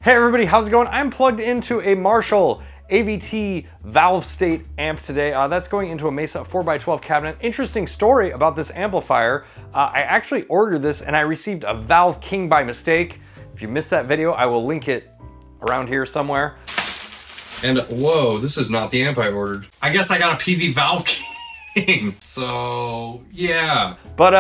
Hey everybody, how's it going? I'm plugged into a Marshall AVT Valvestate amp today. That's going into a 𝗦𝗇𝗧 4x12 cabinet. Interesting story about this amplifier. I actually ordered this and I received a Valve King by mistake. If you missed that video, I will link it around here somewhere. And whoa, this is not the amp I ordered. I guess I got a PV Valve King. So yeah. But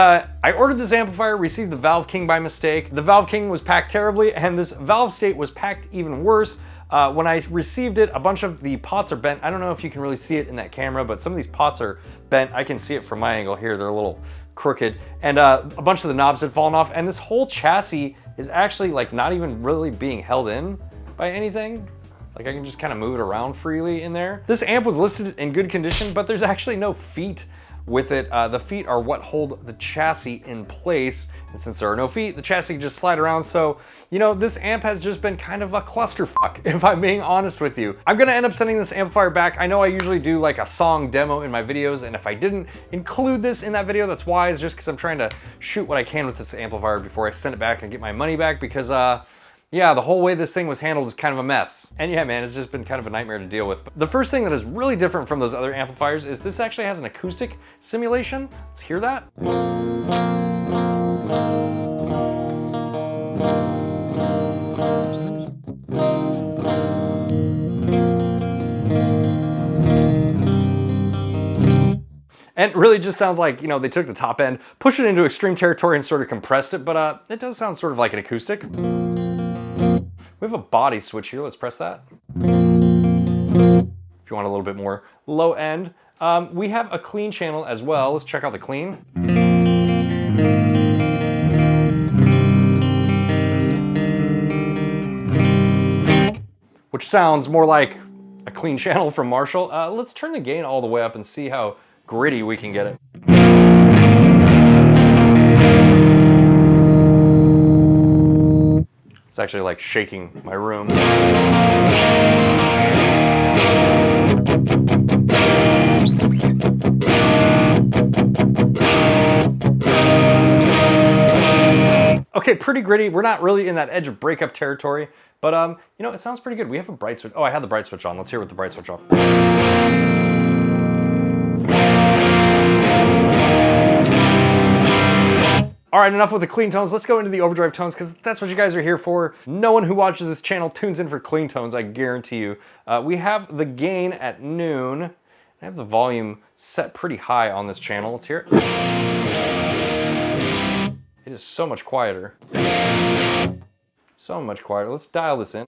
I ordered this amplifier, received the Valve King by mistake. The Valve King was packed terribly and this Valvestate was packed even worse. When I received it, a bunch of the pots are bent. I don't know if you can really see it in that camera, but some of these pots are bent. I can see it from my angle here. They're a little crooked. And a bunch of the knobs had fallen off. And this whole chassis is actually like not even really being held in by anything. Like I can just kind of move it around freely in there. This amp was listed in good condition, but there's actually no feet with it. The feet are what hold the chassis in place. And since there are no feet, the chassis can just slide around. So, you know, this amp has just been kind of a clusterfuck, if I'm being honest with you. I'm gonna end up sending this amplifier back. I know I usually do like a song demo in my videos, and if I didn't include this in that video, that's why. It's just because I'm trying to shoot what I can with this amplifier before I send it back and get my money back, because yeah, the whole way this thing was handled is kind of a mess. And yeah, man, it's just been kind of a nightmare to deal with. But the first thing that is really different from those other amplifiers is this actually has an acoustic simulation. Let's hear that. And it really just sounds like, you know, they took the top end, pushed it into extreme territory and sort of compressed it, but it does sound sort of like an acoustic. We have a body switch here, let's press that. If you want a little bit more low end. We have a clean channel as well. Let's check out the clean. Which sounds more like a clean channel from Marshall. Let's turn the gain all the way up and see how gritty we can get it. It's actually like shaking my room. Okay, pretty gritty. We're not really in that edge of breakup territory, but you know, it sounds pretty good. We have a bright switch. Oh, I had the bright switch on. Let's hear it with the bright switch off. All right, enough with the clean tones. Let's go into the overdrive tones because that's what you guys are here for. No one who watches this channel tunes in for clean tones, I guarantee you. We have the gain at noon. I have the volume set pretty high on this channel. Let's hear it. It is so much quieter. So much quieter. Let's dial this in.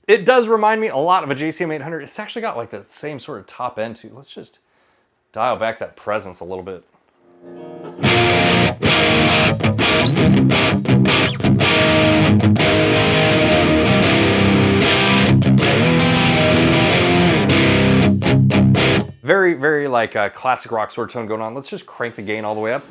It does remind me a lot of a 𝗦𝗧𝗰800. It's actually got like the same sort of top end too. Let's just dial back that presence a little bit. Very, very like a classic rock sort of tone going on. Let's just crank the gain all the way up.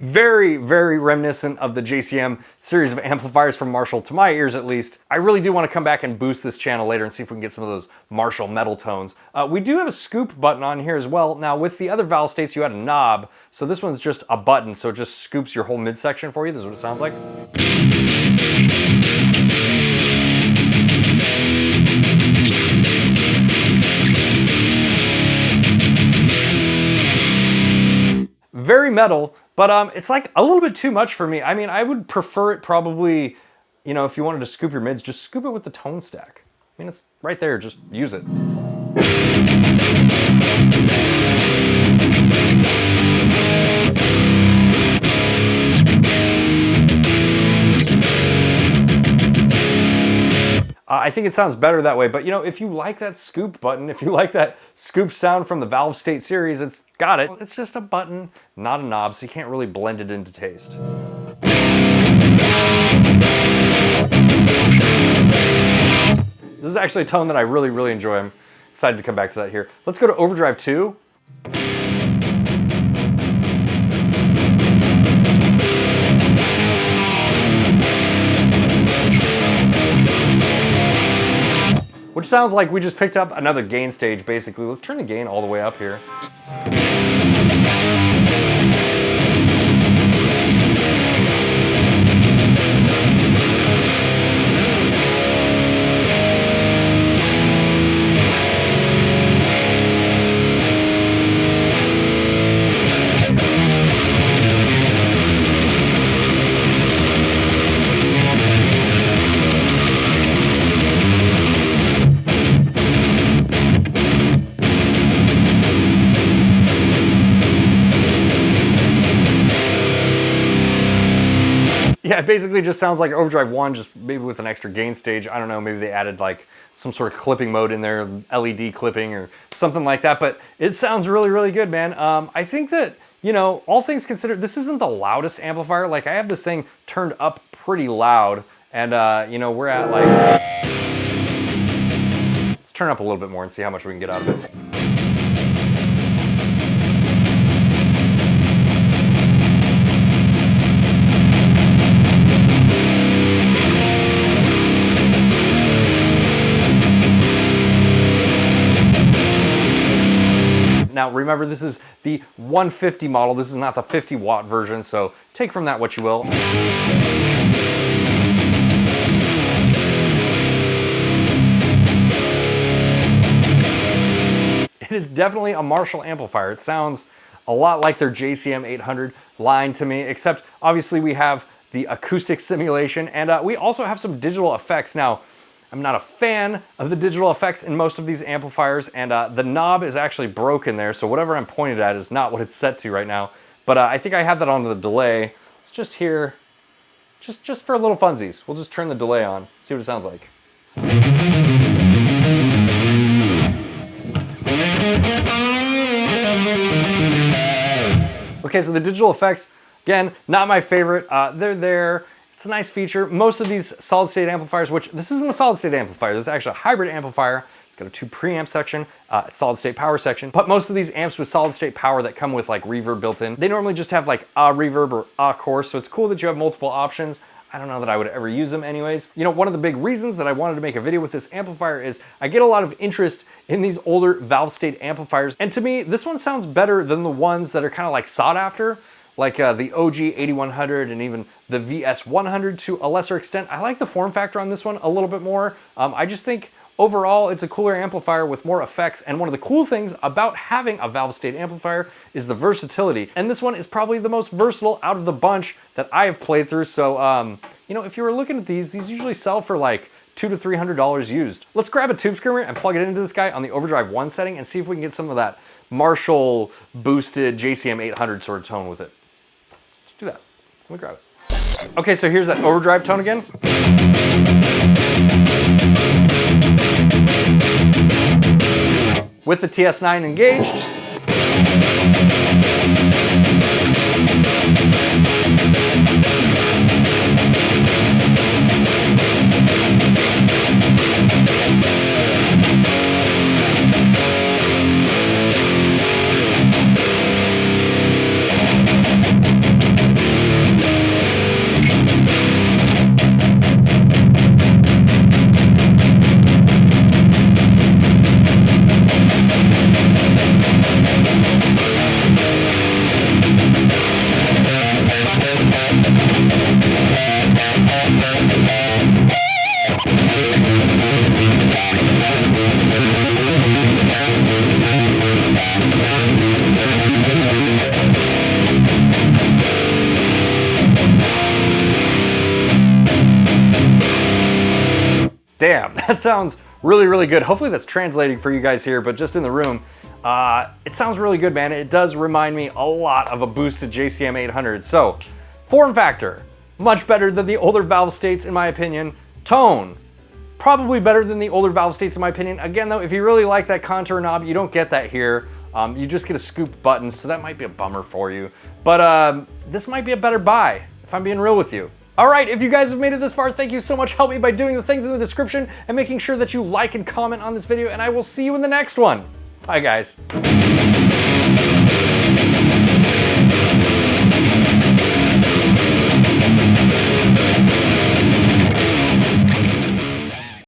Very, very reminiscent of the JCM series of amplifiers from Marshall, to my ears at least. I really do want to come back and boost this channel later and see if we can get some of those Marshall metal tones. We do have a scoop button on here as well. Now with the other Valvestates you had a knob, so this one's just a button, so it just scoops your whole midsection for you. This is what it sounds like. Very metal, but it's like a little bit too much for me. I mean, I would prefer it probably, you know, if you wanted to scoop your mids, just scoop it with the tone stack. I mean, it's right there, just use it. I think it sounds better that way, but you know, if you like that scoop button, if you like that scoop sound from the Valvestate series, it's got it. It's just a button, not a knob, so you can't really blend it into taste. This is actually a tone that I really enjoy. I'm excited to come back to that here. Let's go to Overdrive 2. Which sounds like we just picked up another gain stage, basically. Let's turn the gain all the way up here. Yeah, it basically just sounds like Overdrive 1, just maybe with an extra gain stage. I don't know, maybe they added like some sort of clipping mode in there, LED clipping or something like that, but it sounds really good, man. I think that, you know, all things considered, this isn't the loudest amplifier. Like, I have this thing turned up pretty loud, and you know, we're at like, let's turn up a little bit more and see how much we can get out of it. Now remember, this is the 150 model. This is not the 50 watt version, so take from that what you will. It is definitely a Marshall amplifier. It sounds a lot like their JCM800 line to me, except obviously we have the acoustic simulation, and we also have some digital effects. Now, I'm not a fan of the digital effects in most of these amplifiers, and the knob is actually broken there, so whatever I'm pointed at is not what it's set to right now. But I think I have that on the delay. It's just here, just for a little funsies. We'll just turn the delay on, see what it sounds like. Okay, so the digital effects, again, not my favorite. They're there. It's a nice feature. Most of these solid state amplifiers, which this isn't a solid state amplifier, this is actually a hybrid amplifier. It's got a 2 preamp section, solid state power section. But most of these amps with solid state power that come with like reverb built in, they normally just have like a reverb or a chorus. So it's cool that you have multiple options. I don't know that I would ever use them anyways. You know, one of the big reasons that I wanted to make a video with this amplifier is I get a lot of interest in these older Valvestate amplifiers. And to me, this one sounds better than the ones that are kind of like sought after, like the OG 8100 and even the VS100 to a lesser extent. I like the form factor on this one a little bit more. I just think overall it's a cooler amplifier with more effects, and one of the cool things about having a Valvestate amplifier is the versatility. And this one is probably the most versatile out of the bunch that I have played through. So, you know, if you were looking at these usually sell for like $200 to $300 used. Let's grab a tube screamer and plug it into this guy on the Overdrive 1 setting and see if we can get some of that Marshall boosted JCM800 sort of tone with it. Let's do that. Let me grab it. Okay, so here's that Overdrive tone again. With the TS9 engaged. Damn, that sounds really, really good. Hopefully that's translating for you guys here, but just in the room, it sounds really good, man. It does remind me a lot of a boosted JCM 800. So, form factor, much better than the older Valvestates in my opinion. Tone, Probably better than the older Valvestates in my opinion. Again though, if you really like that contour knob, you don't get that here. You just get a scoop button, so that might be a bummer for you. But this might be a better buy, if I'm being real with you. All right, if you guys have made it this far, thank you so much. Help me by doing the things in the description and making sure that you like and comment on this video, and I will see you in the next one. Bye, guys.